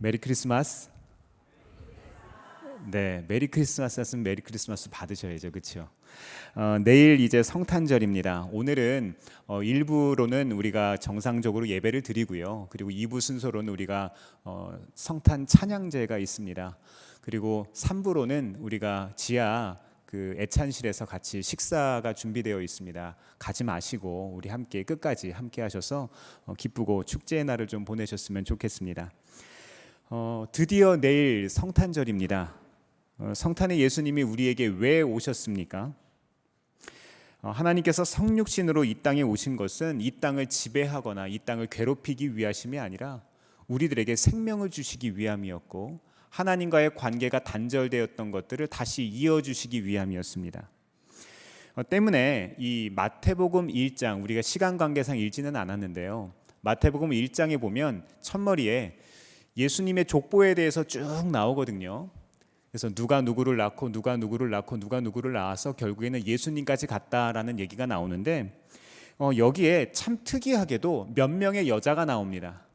메리 크리스마스. 네, 메리 크리스마스 하시면 메리 크리스마스 받으셔야죠, 그렇죠? 내일 이제 성탄절입니다. 오늘은 일부로는 우리가 정상적으로 예배를 드리고요. 그리고 2부 순서로는 우리가 성탄 찬양제가 있습니다. 그리고 3부로는 우리가 지하 그 애찬실에서 같이 식사가 준비되어 있습니다. 가지 마시고 우리 함께 끝까지 함께 하셔서 기쁘고 축제의 날을 좀 보내셨으면 좋겠습니다. 드디어 내일 성탄절입니다. 성탄의 예수님이 우리에게 왜 오셨습니까? 하나님께서 성육신으로 이 땅에 오신 것은 이 땅을 지배하거나 이 땅을 괴롭히기 위하심이 아니라 우리들에게 생명을 주시기 위함이었고, 하나님과의 관계가 단절되었던 것들을 다시 이어주시기 위함이었습니다. 때문에 이 마태복음 1장, 우리가 시간 관계상 읽지는 않았는데요, 마태복음 1장에 보면 첫머리에 예수님의 족보에 대해서 쭉 나오거든요. 그래서 누가 누구를 낳고 누가 누구를 낳고 누가 누구를 낳아서 결국에는 예수님까지 갔다라는 얘기가 나오는데, 여기에 참 특이하게도 몇 명의 여자가 나옵니다.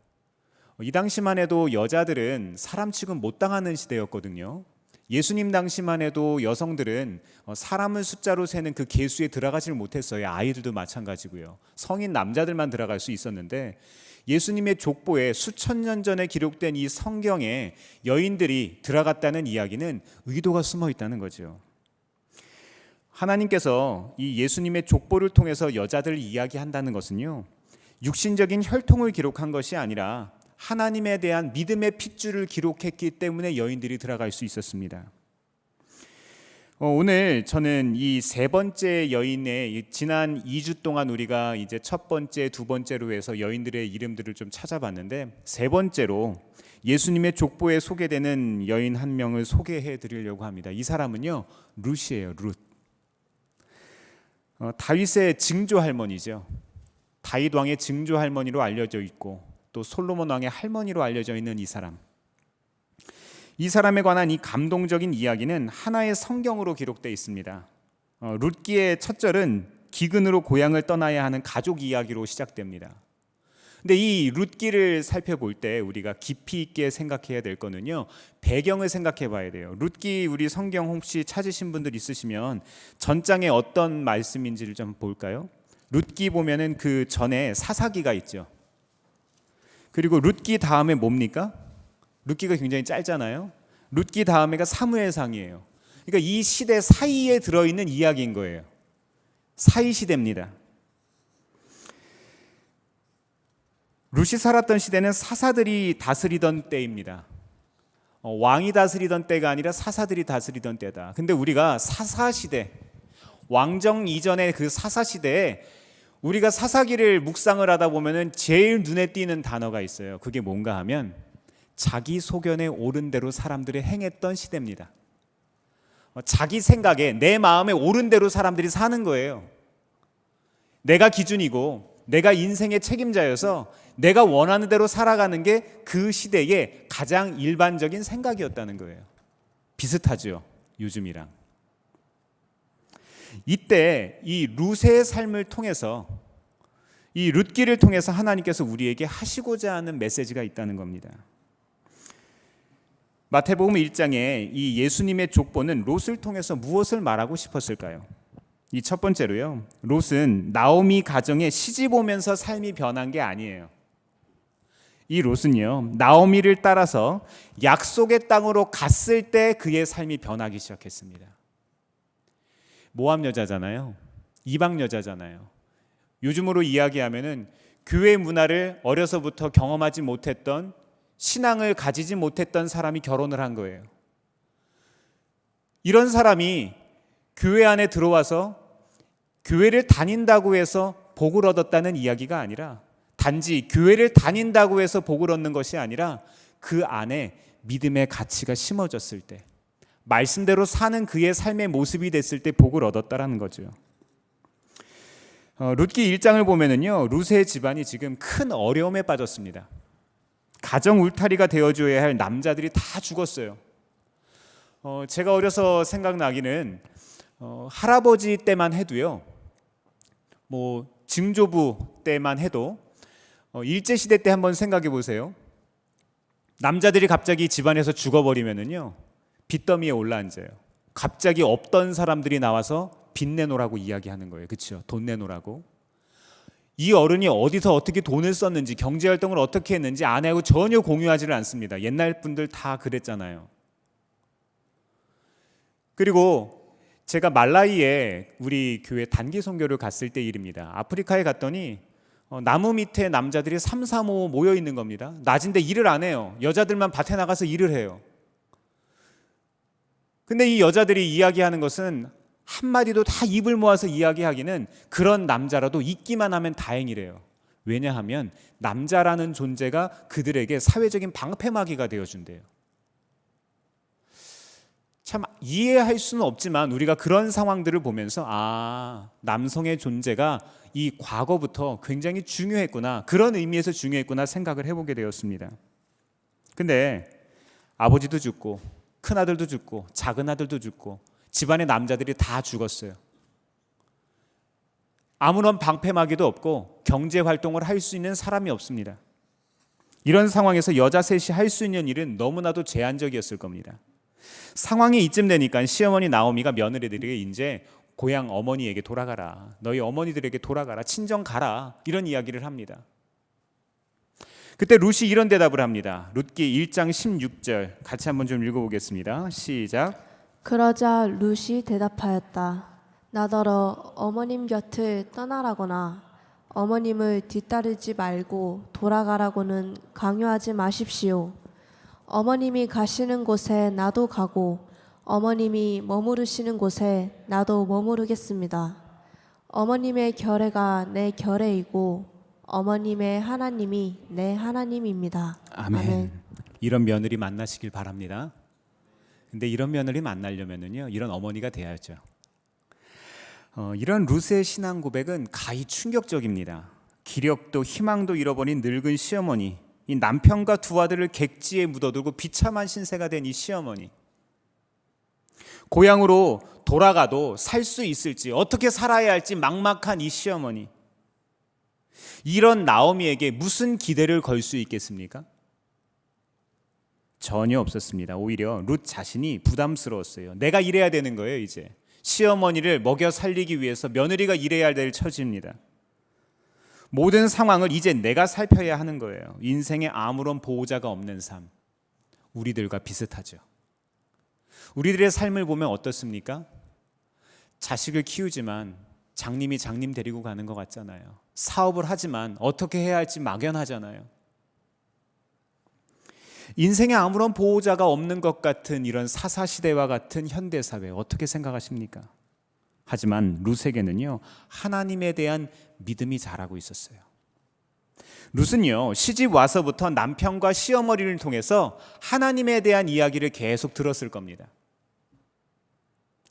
이 당시만 해도 여자들은 사람 취급 못 당하는 시대였거든요. 예수님 당시만 해도 여성들은 사람을 숫자로 세는 그 계수에 들어가질 못했어요. 아이들도 마찬가지고요. 성인 남자들만 들어갈 수 있었는데, 예수님의 족보에 수천 년 전에 기록된 이 성경에 여인들이 들어갔다는 이야기는 의도가 숨어 있다는 거죠. 하나님께서 이 예수님의 족보를 통해서 여자들을 이야기한다는 것은요, 육신적인 혈통을 기록한 것이 아니라 하나님에 대한 믿음의 핏줄을 기록했기 때문에 여인들이 들어갈 수 있었습니다. 오늘 저는 이 세 번째 여인의, 지난 2주 동안 우리가 이제 첫 번째, 두 번째로 해서 여인들의 이름들을 좀 찾아봤는데, 세 번째로 예수님의 족보에 소개되는 여인 한 명을 소개해 드리려고 합니다. 이 사람은요, 룻이에요. 룻. 다윗의 증조 할머니죠. 다윗 왕의 증조 할머니로 알려져 있고 또 솔로몬 왕의 할머니로 알려져 있는 이 사람. 이 사람에 관한 이 감동적인 이야기는 하나의 성경으로 기록되어 있습니다. 룻기의 첫 절은 기근으로 고향을 떠나야 하는 가족 이야기로 시작됩니다. 근데 이 룻기를 살펴볼 때 우리가 깊이 있게 생각해야 될 거는요, 배경을 생각해 봐야 돼요. 룻기 우리 성경 혹시 찾으신 분들 있으시면 전장에 어떤 말씀인지를 좀 볼까요? 룻기 보면은 그 전에 사사기가 있죠. 그리고 룻기 다음에 뭡니까? 룻기가 굉장히 짧잖아요. 룻기 다음에가 사무엘상이에요. 그러니까 이 시대 사이에 들어있는 이야기인 거예요. 사이 시대입니다. 룻이 살았던 시대는 사사들이 다스리던 때입니다. 왕이 다스리던 때가 아니라 사사들이 다스리던 때다. 근데 우리가 사사시대, 왕정 이전의 그 사사시대에 우리가 사사기를 묵상을 하다 보면은 제일 눈에 띄는 단어가 있어요. 그게 뭔가 하면 자기 소견에 옳은 대로 사람들이 행했던 시대입니다. 자기 생각에, 내 마음에 옳은 대로 사람들이 사는 거예요. 내가 기준이고 내가 인생의 책임자여서 내가 원하는 대로 살아가는 게 그 시대의 가장 일반적인 생각이었다는 거예요. 비슷하죠, 요즘이랑. 이때 이 룻의 삶을 통해서, 이 룻기를 통해서 하나님께서 우리에게 하시고자 하는 메시지가 있다는 겁니다. 마태복음 1장에 이 예수님의 족보는 롯을 통해서 무엇을 말하고 싶었을까요? 이 첫 번째로요, 롯은 나오미 가정에 시집 오면서 삶이 변한 게 아니에요. 이 롯은요, 나오미를 따라서 약속의 땅으로 갔을 때 그의 삶이 변하기 시작했습니다. 모함 여자잖아요. 이방 여자잖아요. 요즘으로 이야기하면은 교회 문화를 어려서부터 경험하지 못했던, 신앙을 가지지 못했던 사람이 결혼을 한 거예요. 이런 사람이 교회 안에 들어와서 교회를 다닌다고 해서 복을 얻었다는 이야기가 아니라, 단지 교회를 다닌다고 해서 복을 얻는 것이 아니라 그 안에 믿음의 가치가 심어졌을 때, 말씀대로 사는 그의 삶의 모습이 됐을 때 복을 얻었다라는 거죠. 룻기 1장을 보면은요, 룻의 집안이 지금 큰 어려움에 빠졌습니다. 가정 울타리가 되어줘야 할 남자들이 다 죽었어요. 제가 어려서 생각나기는 할아버지 때만 해도요, 뭐 증조부 때만 해도 일제시대 때 한번 생각해 보세요. 남자들이 갑자기 집안에서 죽어버리면은요, 빚더미에 올라앉아요. 갑자기 없던 사람들이 나와서 빚 내놓으라고 이야기하는 거예요. 그렇죠? 돈 내놓으라고. 이 어른이 어디서 어떻게 돈을 썼는지, 경제활동을 어떻게 했는지 아내하고 전혀 공유하지를 않습니다. 옛날 분들 다 그랬잖아요. 그리고 제가 말라위에 우리 교회 단기 선교를 갔을 때 일입니다. 아프리카에 갔더니 나무 밑에 남자들이 3, 4, 5 모여 있는 겁니다. 낮인데 일을 안 해요. 여자들만 밭에 나가서 일을 해요. 근데 이 여자들이 이야기하는 것은 한마디도 다 입을 모아서 이야기하기는 그런 남자라도 있기만 하면 다행이래요. 왜냐하면 남자라는 존재가 그들에게 사회적인 방패막이가 되어준대요. 참 이해할 수는 없지만 우리가 그런 상황들을 보면서 남성의 존재가 이 과거부터 굉장히 중요했구나, 그런 의미에서 중요했구나 생각을 해보게 되었습니다. 근데 아버지도 죽고 큰아들도 죽고 작은 아들도 죽고 집안의 남자들이 다 죽었어요. 아무런 방패막이도 없고 경제활동을 할 수 있는 사람이 없습니다. 이런 상황에서 여자 셋이 할 수 있는 일은 너무나도 제한적이었을 겁니다. 상황이 이쯤 되니까 시어머니 나오미가 며느리들에게 이제 고향 어머니에게 돌아가라, 너희 어머니들에게 돌아가라, 친정 가라, 이런 이야기를 합니다. 그때 룻이 이런 대답을 합니다. 룻기 1장 16절 같이 한번 좀 읽어보겠습니다. 시작. 그러자 룻이 대답하였다. 나더러 어머님 곁을 떠나라거나 어머님을 뒤따르지 말고 돌아가라고는 강요하지 마십시오. 어머님이 가시는 곳에 나도 가고 어머님이 머무르시는 곳에 나도 머무르겠습니다. 어머님의 결례가 내 결례이고 어머님의 하나님이 내 하나님입니다. 아멘. 이런 며느리 만나시길 바랍니다. 근데 이런 며느리 만나려면은요, 이런 어머니가 돼야죠. 이런 룻의 신앙 고백은 가히 충격적입니다. 기력도 희망도 잃어버린 늙은 시어머니, 이 남편과 두 아들을 객지에 묻어두고 비참한 신세가 된 이 시어머니, 고향으로 돌아가도 살 수 있을지, 어떻게 살아야 할지 막막한 이 시어머니, 이런 나오미에게 무슨 기대를 걸 수 있겠습니까? 전혀 없었습니다. 오히려 룻 자신이 부담스러웠어요. 내가 일해야 되는 거예요. 이제 시어머니를 먹여 살리기 위해서 며느리가 일해야 될 처지입니다. 모든 상황을 이제 내가 살펴야 하는 거예요. 인생에 아무런 보호자가 없는 삶, 우리들과 비슷하죠. 우리들의 삶을 보면 어떻습니까? 자식을 키우지만 장님이 장님 데리고 가는 것 같잖아요. 사업을 하지만 어떻게 해야 할지 막연하잖아요. 인생에 아무런 보호자가 없는 것 같은 이런 사사시대와 같은 현대사회, 어떻게 생각하십니까? 하지만 룻에게는요, 하나님에 대한 믿음이 자라고 있었어요. 룻은요, 시집 와서부터 남편과 시어머니를 통해서 하나님에 대한 이야기를 계속 들었을 겁니다.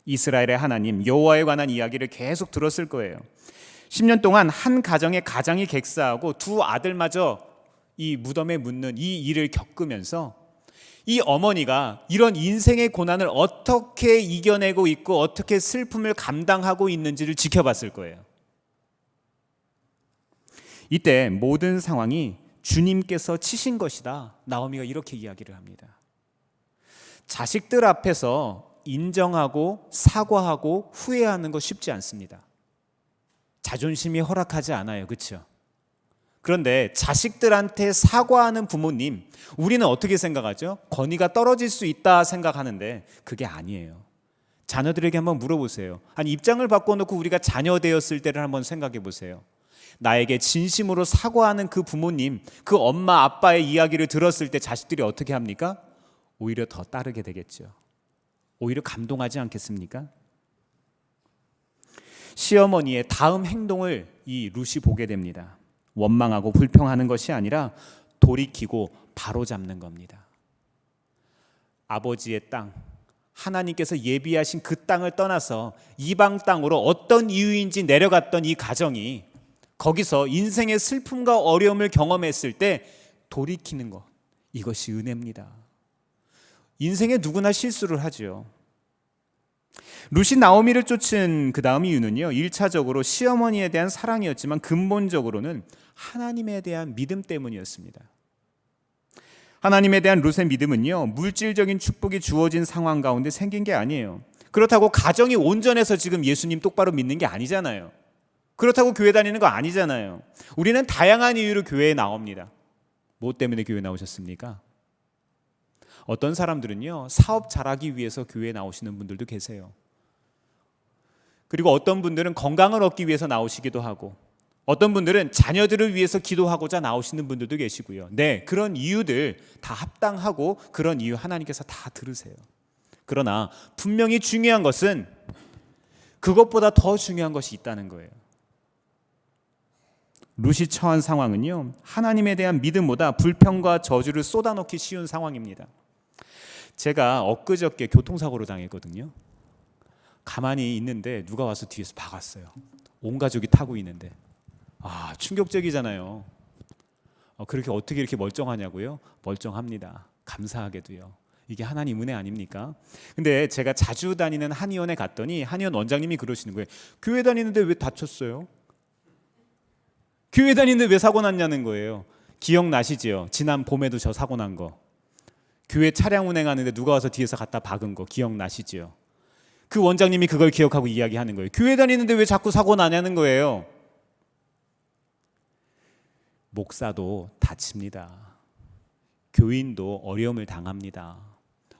이스라엘의 하나님 여호와에 관한 이야기를 계속 들었을 거예요. 10년 동안 한 가정의 가장이 객사하고 두 아들마저 이 무덤에 묻는 이 일을 겪으면서 이 어머니가 이런 인생의 고난을 어떻게 이겨내고 있고 어떻게 슬픔을 감당하고 있는지를 지켜봤을 거예요. 이때 모든 상황이 주님께서 치신 것이다, 나오미가 이렇게 이야기를 합니다. 자식들 앞에서 인정하고 사과하고 후회하는 거 쉽지 않습니다. 자존심이 허락하지 않아요. 그렇죠? 그런데 자식들한테 사과하는 부모님, 우리는 어떻게 생각하죠? 권위가 떨어질 수 있다 생각하는데 그게 아니에요. 자녀들에게 한번 물어보세요. 아니, 입장을 바꿔놓고 우리가 자녀 되었을 때를 한번 생각해 보세요. 나에게 진심으로 사과하는 그 부모님, 그 엄마 아빠의 이야기를 들었을 때 자식들이 어떻게 합니까? 오히려 더 따르게 되겠죠. 오히려 감동하지 않겠습니까? 시어머니의 다음 행동을 이 룻이 보게 됩니다. 원망하고 불평하는 것이 아니라 돌이키고 바로잡는 겁니다. 아버지의 땅, 하나님께서 예비하신 그 땅을 떠나서 이방 땅으로 어떤 이유인지 내려갔던 이 가정이 거기서 인생의 슬픔과 어려움을 경험했을 때 돌이키는 것, 이것이 은혜입니다. 인생에 누구나 실수를 하죠. 룻이 나오미를 쫓은 그 다음 이유는요, 1차적으로 시어머니에 대한 사랑이었지만 근본적으로는 하나님에 대한 믿음 때문이었습니다. 하나님에 대한 룻의 믿음은요, 물질적인 축복이 주어진 상황 가운데 생긴 게 아니에요. 그렇다고 가정이 온전해서 지금 예수님 똑바로 믿는 게 아니잖아요. 그렇다고 교회 다니는 거 아니잖아요. 우리는 다양한 이유로 교회에 나옵니다. 뭐 때문에 교회 나오셨습니까? 어떤 사람들은요, 사업 잘하기 위해서 교회에 나오시는 분들도 계세요. 그리고 어떤 분들은 건강을 얻기 위해서 나오시기도 하고, 어떤 분들은 자녀들을 위해서 기도하고자 나오시는 분들도 계시고요. 네, 그런 이유들 다 합당하고 그런 이유 하나님께서 다 들으세요. 그러나 분명히 중요한 것은 그것보다 더 중요한 것이 있다는 거예요. 룻이 처한 상황은요, 하나님에 대한 믿음보다 불평과 저주를 쏟아놓기 쉬운 상황입니다. 제가 엊그저께 교통사고로 당했거든요. 가만히 있는데 누가 와서 뒤에서 박았어요. 온 가족이 타고 있는데. 충격적이잖아요. 그렇게 어떻게 이렇게 멀쩡하냐고요? 멀쩡합니다. 감사하게도요. 이게 하나님 은혜 아닙니까? 근데 제가 자주 다니는 한의원에 갔더니 한의원 원장님이 그러시는 거예요. 교회 다니는데 왜 다쳤어요? 교회 다니는데 왜 사고 났냐는 거예요. 기억나시죠? 지난 봄에도 저 사고 난 거. 교회 차량 운행하는데 누가 와서 뒤에서 갖다 박은 거 기억나시죠? 그 원장님이 그걸 기억하고 이야기하는 거예요. 교회 다니는데 왜 자꾸 사고 나냐는 거예요. 목사도 다칩니다. 교인도 어려움을 당합니다.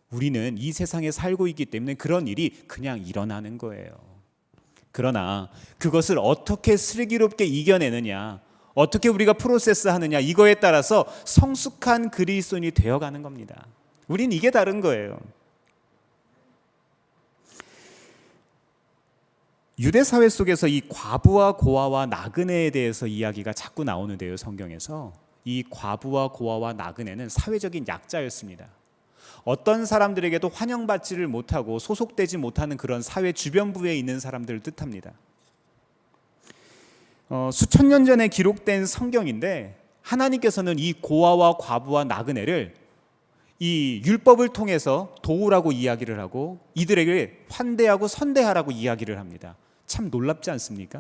우리는 이 세상에 살고 있기 때문에 그런 일이 그냥 일어나는 거예요. 그러나 그것을 어떻게 슬기롭게 이겨내느냐, 어떻게 우리가 프로세스하느냐, 이거에 따라서 성숙한 그리스도인이 되어가는 겁니다. 우린 이게 다른 거예요. 유대 사회 속에서 이 과부와 고아와 나그네에 대해서 이야기가 자꾸 나오는데요, 성경에서. 이 과부와 고아와 나그네는 사회적인 약자였습니다. 어떤 사람들에게도 환영받지를 못하고 소속되지 못하는 그런 사회 주변부에 있는 사람들을 뜻합니다. 수천 년 전에 기록된 성경인데 하나님께서는 이 고아와 과부와 나그네를 이 율법을 통해서 도우라고 이야기를 하고 이들에게 환대하고 선대하라고 이야기를 합니다. 참 놀랍지 않습니까?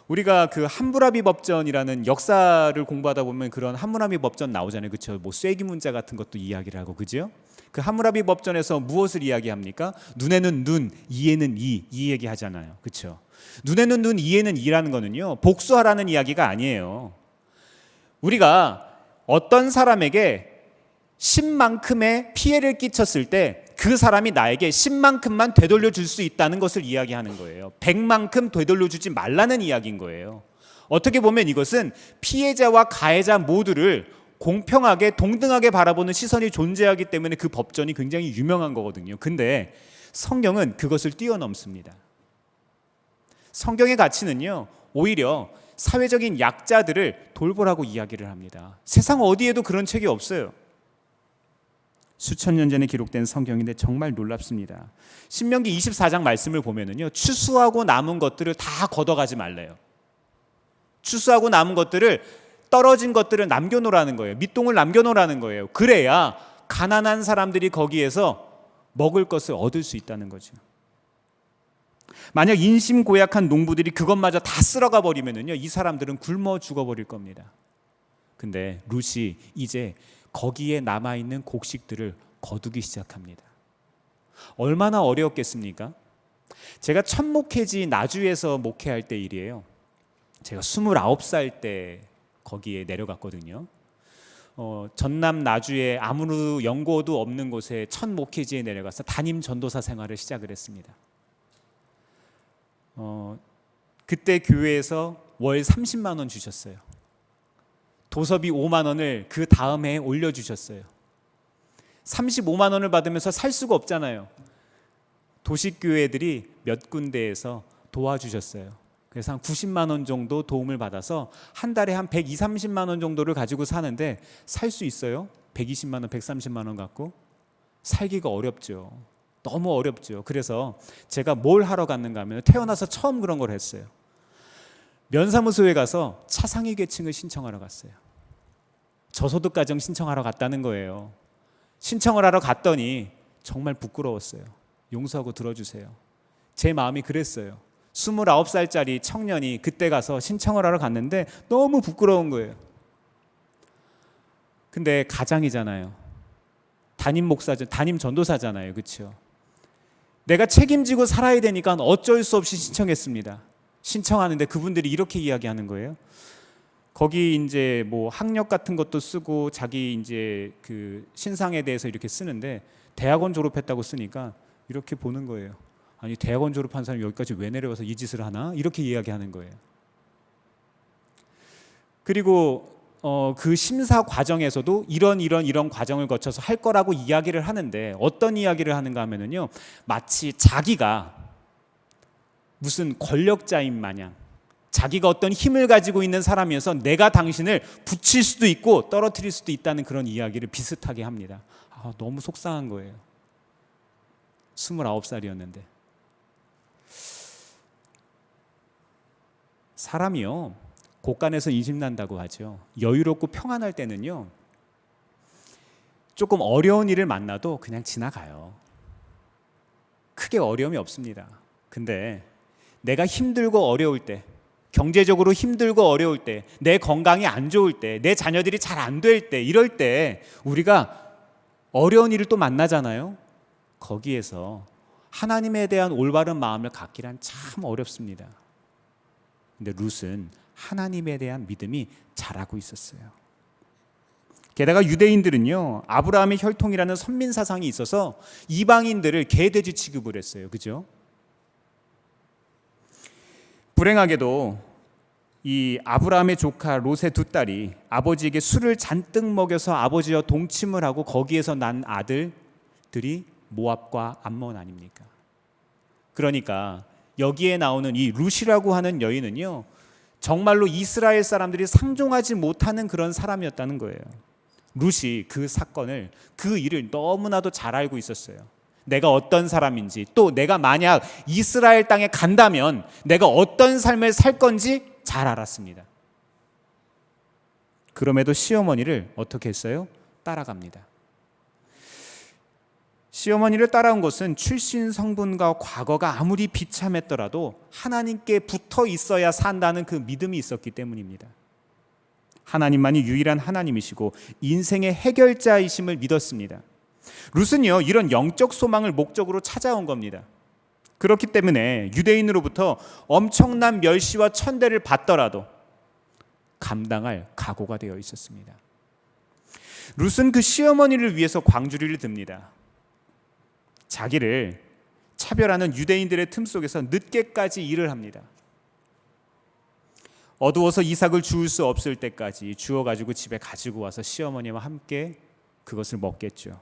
우리가 그 함무라비 법전이라는 역사를 공부하다 보면 그런 함무라비 법전 나오잖아요. 그렇죠? 뭐 쐐기 문자 같은 것도 이야기를 하고, 그죠? 그 함무라비 법전에서 무엇을 이야기합니까? 눈에는 눈, 이에는 이 얘기하잖아요. 그렇죠? 눈에는 눈, 이에는 이라는 거는요, 복수하라는 이야기가 아니에요. 우리가 어떤 사람에게 10만큼의 피해를 끼쳤을 때 그 사람이 나에게 10만큼만 되돌려 줄 수 있다는 것을 이야기하는 거예요. 100만큼 되돌려 주지 말라는 이야기인 거예요. 어떻게 보면 이것은 피해자와 가해자 모두를 공평하게 동등하게 바라보는 시선이 존재하기 때문에 그 법전이 굉장히 유명한 거거든요. 근데 성경은 그것을 뛰어넘습니다. 성경의 가치는요, 오히려 사회적인 약자들을 돌보라고 이야기를 합니다. 세상 어디에도 그런 책이 없어요. 수천 년 전에 기록된 성경인데 정말 놀랍습니다. 신명기 24장 말씀을 보면은요, 추수하고 남은 것들을 다 걷어가지 말래요. 추수하고 남은 것들을, 떨어진 것들을 남겨놓으라는 거예요. 밑동을 남겨놓으라는 거예요. 그래야 가난한 사람들이 거기에서 먹을 것을 얻을 수 있다는 거죠. 만약 인심 고약한 농부들이 그것마저 다 쓸어가 버리면은요, 이 사람들은 굶어 죽어버릴 겁니다. 근데 룻이 이제 거기에 남아있는 곡식들을 거두기 시작합니다. 얼마나 어려웠겠습니까? 제가 첫 목회지 나주에서 목회할 때 일이에요. 제가 29살 때 거기에 내려갔거든요. 전남 나주에 아무 연고도 없는 곳에 첫 목회지에 내려가서 담임 전도사 생활을 시작을 했습니다. 그때 교회에서 월 30만 원 주셨어요. 도서비 5만 원을 그 다음 해에 올려주셨어요. 35만 원을 받으면서 살 수가 없잖아요. 도시교회들이 몇 군데에서 도와주셨어요. 그래서 한 90만 원 정도 도움을 받아서 한 달에 한 120, 30만 원 정도를 가지고 사는데 살 수 있어요? 120만 원, 130만 원 갖고? 살기가 어렵죠. 너무 어렵죠. 그래서 제가 뭘 하러 갔는가 하면 태어나서 처음 그런 걸 했어요. 면사무소에 가서 차상위 계층을 신청하러 갔어요. 저소득 가정 신청하러 갔다는 거예요. 신청을 하러 갔더니 정말 부끄러웠어요. 용서하고 들어주세요. 제 마음이 그랬어요. 29살짜리 청년이 그때 가서 신청을 하러 갔는데 너무 부끄러운 거예요. 근데 가장이잖아요. 담임 목사죠. 담임 전도사잖아요. 그렇죠? 내가 책임지고 살아야 되니까 어쩔 수 없이 신청했습니다. 신청하는데 그분들이 이렇게 이야기하는 거예요. 거기 이제 뭐 학력 같은 것도 쓰고 자기 이제 그 신상에 대해서 이렇게 쓰는데 대학원 졸업했다고 쓰니까 이렇게 보는 거예요. 아니 대학원 졸업한 사람이 여기까지 왜 내려와서 이 짓을 하나? 이렇게 이야기하는 거예요. 그리고 그 심사 과정에서도 이런 과정을 거쳐서 할 거라고 이야기를 하는데 어떤 이야기를 하는가 하면은요, 마치 자기가 무슨 권력자인 마냥 자기가 어떤 힘을 가지고 있는 사람이어서 내가 당신을 붙일 수도 있고 떨어뜨릴 수도 있다는 그런 이야기를 비슷하게 합니다. 너무 속상한 거예요. 29살이었는데. 사람이요, 곳간에서 인심난다고 하죠. 여유롭고 평안할 때는요, 조금 어려운 일을 만나도 그냥 지나가요. 크게 어려움이 없습니다. 근데 내가 힘들고 어려울 때, 경제적으로 힘들고 어려울 때, 내 건강이 안 좋을 때, 내 자녀들이 잘 안 될 때, 이럴 때 우리가 어려운 일을 또 만나잖아요. 거기에서 하나님에 대한 올바른 마음을 갖기란 참 어렵습니다. 근데 룻은 하나님에 대한 믿음이 자라고 있었어요. 게다가 유대인들은요, 아브라함의 혈통이라는 선민 사상이 있어서 이방인들을 개돼지 취급을 했어요. 그죠? 불행하게도 이 아브라함의 조카 롯의 두 딸이 아버지에게 술을 잔뜩 먹여서 아버지와 동침을 하고 거기에서 난 아들들이 모압과 암몬 아닙니까? 그러니까 여기에 나오는 이 룻이라고 하는 여인은요, 정말로 이스라엘 사람들이 상종하지 못하는 그런 사람이었다는 거예요. 룻이 그 사건을, 그 일을 너무나도 잘 알고 있었어요. 내가 어떤 사람인지, 또 내가 만약 이스라엘 땅에 간다면 내가 어떤 삶을 살 건지 잘 알았습니다. 그럼에도 시어머니를 어떻게 했어요? 따라갑니다. 시어머니를 따라온 것은 출신 성분과 과거가 아무리 비참했더라도 하나님께 붙어 있어야 산다는 그 믿음이 있었기 때문입니다. 하나님만이 유일한 하나님이시고 인생의 해결자이심을 믿었습니다. 룻은요, 이런 영적 소망을 목적으로 찾아온 겁니다. 그렇기 때문에 유대인으로부터 엄청난 멸시와 천대를 받더라도 감당할 각오가 되어 있었습니다. 룻은 그 시어머니를 위해서 광주리를 듭니다. 자기를 차별하는 유대인들의 틈 속에서 늦게까지 일을 합니다. 어두워서 이삭을 주울 수 없을 때까지 주워가지고 집에 가지고 와서 시어머니와 함께 그것을 먹겠죠.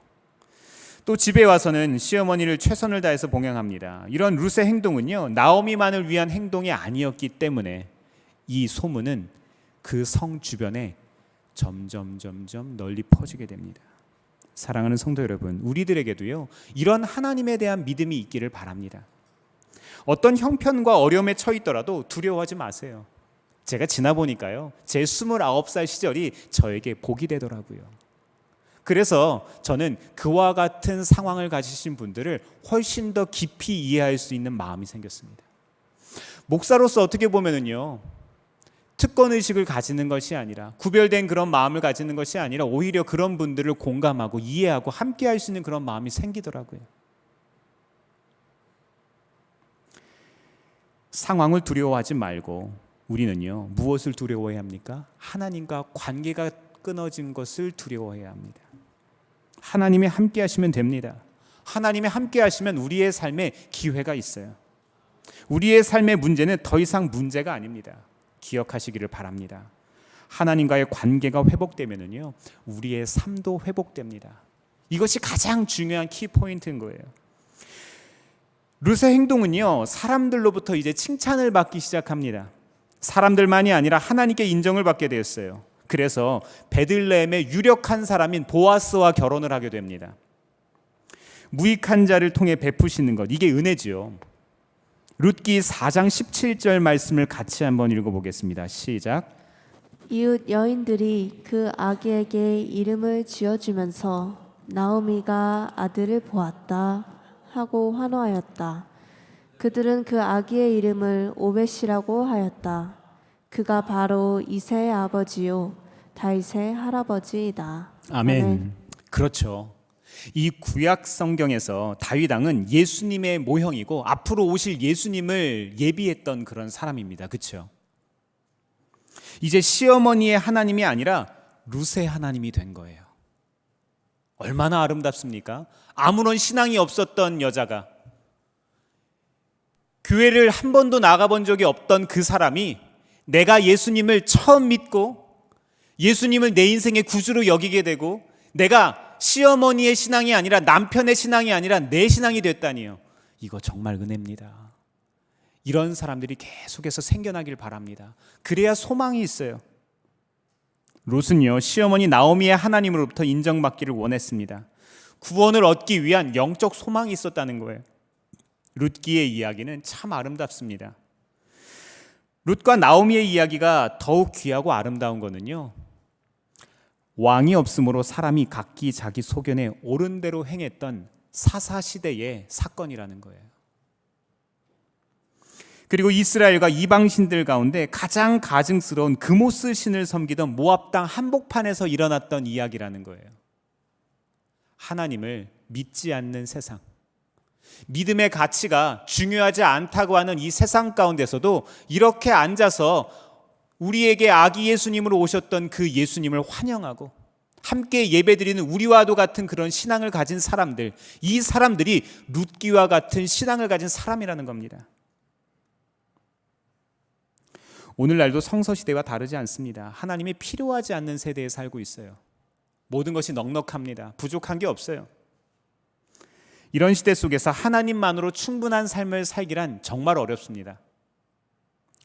또 집에 와서는 시어머니를 최선을 다해서 봉양합니다. 이런 룻의 행동은요, 나오미만을 위한 행동이 아니었기 때문에 이 소문은 그 성 주변에 점점 널리 퍼지게 됩니다. 사랑하는 성도 여러분, 우리들에게도요, 이런 하나님에 대한 믿음이 있기를 바랍니다. 어떤 형편과 어려움에 처했더라도 두려워하지 마세요. 제가 지나보니까요, 제 29살 시절이 저에게 복이 되더라고요. 그래서 저는 그와 같은 상황을 가지신 분들을 훨씬 더 깊이 이해할 수 있는 마음이 생겼습니다. 목사로서 어떻게 보면은요, 특권의식을 가지는 것이 아니라, 구별된 그런 마음을 가지는 것이 아니라 오히려 그런 분들을 공감하고 이해하고 함께 할 수 있는 그런 마음이 생기더라고요. 상황을 두려워하지 말고 우리는요, 무엇을 두려워해야 합니까? 하나님과 관계가 끊어진 것을 두려워해야 합니다. 하나님이 함께 하시면 됩니다. 하나님이 함께 하시면 우리의 삶에 기회가 있어요. 우리의 삶의 문제는 더 이상 문제가 아닙니다. 기억하시기를 바랍니다. 하나님과의 관계가 회복되면은요, 우리의 삶도 회복됩니다. 이것이 가장 중요한 키포인트인 거예요. 룻의 행동은요, 사람들로부터 이제 칭찬을 받기 시작합니다. 사람들만이 아니라 하나님께 인정을 받게 되었어요. 그래서 베들레헴의 유력한 사람인 보아스와 결혼을 하게 됩니다. 무익한 자를 통해 베푸시는 것, 이게 은혜지요. 룻기 4장 17절 말씀을 같이 한번 읽어보겠습니다. 시작. 이웃 여인들이 그 아기에게 이름을 지어주면서 나오미가 아들을 보았다 하고 환호하였다. 그들은 그 아기의 이름을 오벳이라고 하였다. 그가 바로 이새의 아버지요 다윗의 할아버지이다. 아멘. 아멘. 그렇죠. 이 구약 성경에서 다윗 왕은 예수님의 모형이고 앞으로 오실 예수님을 예비했던 그런 사람입니다. 그렇죠? 이제 시어머니의 하나님이 아니라 룻의 하나님이 된 거예요. 얼마나 아름답습니까? 아무런 신앙이 없었던 여자가, 교회를 한 번도 나가본 적이 없던 그 사람이 내가 예수님을 처음 믿고 예수님을 내 인생의 구주로 여기게 되고 내가 시어머니의 신앙이 아니라 남편의 신앙이 아니라 내 신앙이 됐다니요. 이거 정말 은혜입니다. 이런 사람들이 계속해서 생겨나길 바랍니다. 그래야 소망이 있어요. 롯은요, 시어머니 나오미의 하나님으로부터 인정받기를 원했습니다. 구원을 얻기 위한 영적 소망이 있었다는 거예요. 룻기의 이야기는 참 아름답습니다. 룻과 나오미의 이야기가 더욱 귀하고 아름다운 거는요, 왕이 없으므로 사람이 각기 자기 소견에 옳은 대로 행했던 사사시대의 사건이라는 거예요. 그리고 이스라엘과 이방신들 가운데 가장 가증스러운 그모스 신을 섬기던 모압 땅 한복판에서 일어났던 이야기라는 거예요. 하나님을 믿지 않는 세상, 믿음의 가치가 중요하지 않다고 하는 이 세상 가운데서도 이렇게 앉아서 우리에게 아기 예수님으로 오셨던 그 예수님을 환영하고 함께 예배드리는 우리와도 같은 그런 신앙을 가진 사람들, 이 사람들이 룻기와 같은 신앙을 가진 사람이라는 겁니다. 오늘날도 성서시대와 다르지 않습니다. 하나님이 필요하지 않는 세대에 살고 있어요. 모든 것이 넉넉합니다. 부족한 게 없어요. 이런 시대 속에서 하나님만으로 충분한 삶을 살기란 정말 어렵습니다.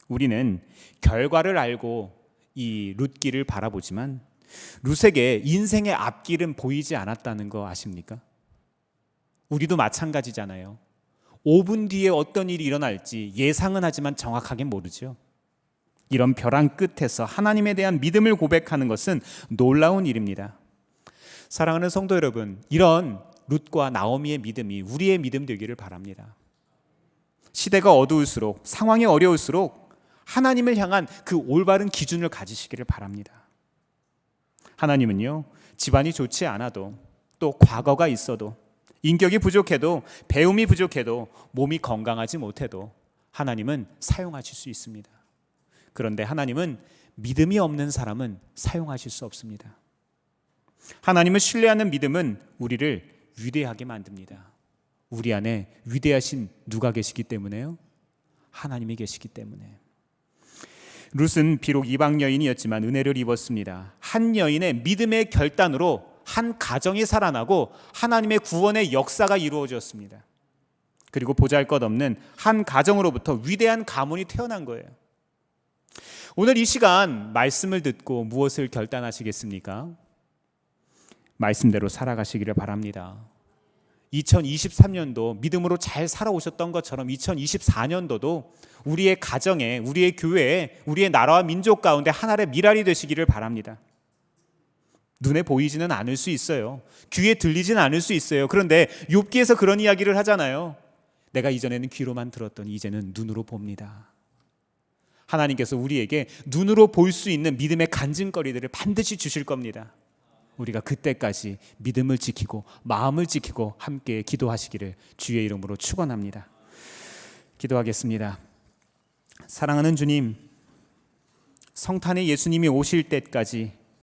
우리는 결과를 알고 이 룻기를 바라보지만 룻에게 인생의 앞길은 보이지 않았다는 거 아십니까? 우리도 마찬가지잖아요. 5분 뒤에 어떤 일이 일어날지 예상은 하지만 정확하게 모르죠. 이런 벼랑 끝에서 하나님에 대한 믿음을 고백하는 것은 놀라운 일입니다. 사랑하는 성도 여러분, 이런 룻과 나오미의 믿음이 우리의 믿음 되기를 바랍니다. 시대가 어두울수록, 상황이 어려울수록 하나님을 향한 그 올바른 기준을 가지시기를 바랍니다. 하나님은요, 집안이 좋지 않아도, 또 과거가 있어도, 인격이 부족해도, 배움이 부족해도, 몸이 건강하지 못해도 하나님은 사용하실 수 있습니다. 그런데 하나님은 믿음이 없는 사람은 사용하실 수 없습니다. 하나님을 신뢰하는 믿음은 우리를 위대하게 만듭니다. 우리 안에 위대하신 누가 계시기 때문에요? 하나님이 계시기 때문에. 룻은 비록 이방 여인이었지만 은혜를 입었습니다. 한 여인의 믿음의 결단으로 한 가정이 살아나고 하나님의 구원의 역사가 이루어졌습니다. 그리고 보잘것없는 한 가정으로부터 위대한 가문이 태어난 거예요. 오늘 이 시간 말씀을 듣고 무엇을 결단하시겠습니까? 말씀대로 살아가시기를 바랍니다. 2023년도 믿음으로 잘 살아오셨던 것처럼 2024년도도 우리의 가정에, 우리의 교회에, 우리의 나라와 민족 가운데 하나의 미랄이 되시기를 바랍니다. 눈에 보이지는 않을 수 있어요. 귀에 들리지는 않을 수 있어요. 그런데 욥기에서 그런 이야기를 하잖아요. 내가 이전에는 귀로만 들었더니 이제는 눈으로 봅니다. 하나님께서 우리에게 눈으로 볼 수 있는 믿음의 간증거리들을 반드시 주실 겁니다. 우리가 그때까지 믿음을 지키고 마음을 지키고 함께 기도하시기를 주의 이름으로 축원합니다. 기도하겠습니다. 사랑하는 주님, 성탄에 예수님이 오실 때까지